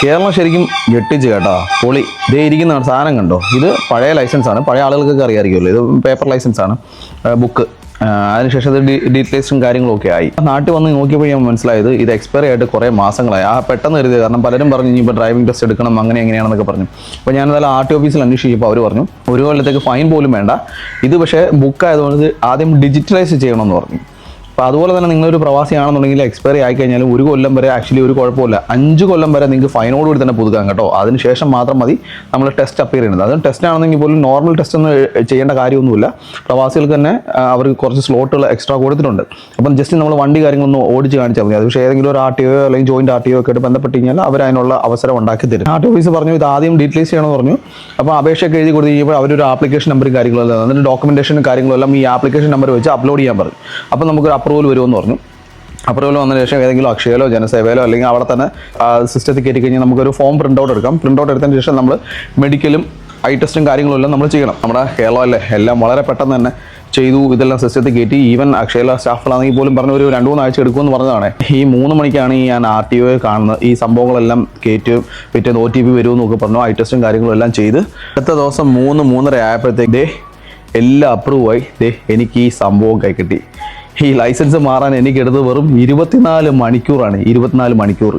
കേരളം ശരിക്കും ഞെട്ടിച്ച് കേട്ടോ. പൊളി. ഇതേ ഇരിക്കുന്ന സാധനം കണ്ടോ, ഇത് പഴയ ലൈസൻസ് ആണ്. പഴയ ആളുകൾക്കൊക്കെ അറിയാമായിരിക്കുമല്ലോ, ഇത് പേപ്പർ ലൈസൻസ് ആണ്, ബുക്ക്. അതിനുശേഷം ഇത് ഡീറ്റെയിൽസും കാര്യങ്ങളും ഒക്കെ ആയി. നാട്ടിൽ വന്ന് നോക്കിയപ്പോൾ ഞാൻ മനസ്സിലായത് ഇത് എക്സ്പയറി ആയിട്ട് കുറേ മാസങ്ങളായി. പെട്ടെന്ന് കരുതിയത്, കാരണം പലരും പറഞ്ഞു ഇനിയിപ്പോൾ ഡ്രൈവിംഗ് ടെസ്റ്റ് എടുക്കണം അങ്ങനെ എങ്ങനെയാണെന്നൊക്കെ പറഞ്ഞു. അപ്പോൾ ഞാൻ എന്തായാലും RTO ഓഫീസിൽ അന്വേഷിച്ചപ്പോൾ അവർ പറഞ്ഞു 1 കൊല്ലത്തേക്ക് ഫൈൻ പോലും വേണ്ട, ഇത് പക്ഷേ ബുക്ക് ആയതുകൊണ്ട് ഇത് ആദ്യം ഡിജിറ്റലൈസ് ചെയ്യണമെന്ന് പറഞ്ഞു. അപ്പോൾ അതുപോലെ തന്നെ നിങ്ങളൊരു പ്രവാസിയാണെന്നുണ്ടെങ്കിൽ എക്സ്പയറി ആയിക്കഴിഞ്ഞാലും 1 കൊല്ലം വരെ ആക്ച്വലി ഒരു കുഴപ്പമില്ല, 5 കൊല്ലം വരെ നിങ്ങൾക്ക് ഫൈനോടുകൂടി തന്നെ പുതുക്കാം കേട്ടോ. അതിനുശേഷം മാത്രം മതി നമ്മൾ ടെസ്റ്റ് അപ്പിയർ ചെയ്യുന്നത്. അതും ടെസ്റ്റ് ആണെന്നെങ്കിൽ പോലും നോർമൽ ടെസ്റ്റ് ഒന്നും ചെയ്യേണ്ട കാര്യമൊന്നുമില്ല. പ്രവാസികൾക്ക് തന്നെ അവർക്ക് കുറച്ച് സ്ലോട്ടുകൾ എക്സ്ട്രാ കൊടുത്തിട്ടുണ്ട്. അപ്പം ജസ്റ്റ് നമ്മൾ വണ്ടി കാര്യങ്ങളൊന്നും ഓടിച്ച് കാണിച്ചാൽ മതി. അത് പക്ഷേ ഏതെങ്കിലും ഒരു RTO അല്ലെങ്കിൽ ജോയിൻറ്റ് RTO ഒക്കെ ആയിട്ട് ബന്ധപ്പെട്ട് കഴിഞ്ഞാൽ അവർ അതിനുള്ള അവസരം ഉണ്ടാക്കി തരും. RTO ഓഫീസ് പറഞ്ഞു ഇത് ആദ്യം ഡീറ്റെയിൽസ് ചെയ്യണമെന്ന് പറഞ്ഞു. അപ്പോൾ അപേക്ഷയൊക്കെ എഴുതി കൊടുത്ത് കഴിയുമ്പോൾ അവരൊരു ആപ്ലിക്കേഷൻ നമ്പറും കാര്യങ്ങളെല്ലാം, അതിൻ്റെ ഡോക്യുമെൻറ്റേഷനും കാര്യങ്ങളെല്ലാം ഈ ആപ്ലിക്കേഷൻ നമ്പർ വെച്ച് അപ്ലോഡ് ചെയ്യാൻ പറഞ്ഞു. അപ്പോൾ നമുക്കൊരു അപ്രൂവൽ വരുമെന്ന് പറഞ്ഞു. അപ്രൂവൽ വന്നതിന് ശേഷം ഏതെങ്കിലും അക്ഷയയിലോ ജനസേവയിലോ അല്ലെങ്കിൽ അവിടെ തന്നെ സിസ്റ്റത്തിൽ കയറ്റി കഴിഞ്ഞാൽ നമുക്കൊരു ഫോം പ്രിൻ്റ് ഔട്ട് എടുക്കാം. പ്രിൻ്റ് ഔട്ട് എടുത്തതിന് ശേഷം നമ്മൾ മെഡിക്കലും ഐ ടെസ്റ്റും കാര്യങ്ങളും എല്ലാം നമ്മൾ ചെയ്യണം. നമ്മുടെ കേരളമല്ലേ, എല്ലാം വളരെ പെട്ടെന്ന് തന്നെ ചെയ്തു. ഇതെല്ലാം സിസ്റ്റത്തിൽ കയറ്റി. ഈവൻ അക്ഷയയിലെ സ്റ്റാഫുകളാണെങ്കിൽ പോലും പറഞ്ഞ ഒരു 2-3 ആഴ്ച എടുക്കുമെന്ന് പറഞ്ഞതാണ്. ഈ 3 മണിക്കാണ് ഞാൻ RTO കാണുന്നത്. ഈ സംഭവങ്ങളെല്ലാം കയറ്റും, പിറ്റേന്ന് OTP വരുമെന്നൊക്കെ പറഞ്ഞു. ഐ ടെസ്റ്റും കാര്യങ്ങളും എല്ലാം ചെയ്ത് അടുത്ത ദിവസം 3-3:30 ആയപ്പോഴത്തേക്ക് എല്ലാം അപ്രൂവ് ആയി. എനിക്ക് ഈ സംഭവം കൈ കിട്ടി. ഈ ലൈസൻസ് മാറാൻ എനിക്കെടുത്ത് വെറും 24 മണിക്കൂറാണ്. 24 മണിക്കൂർ.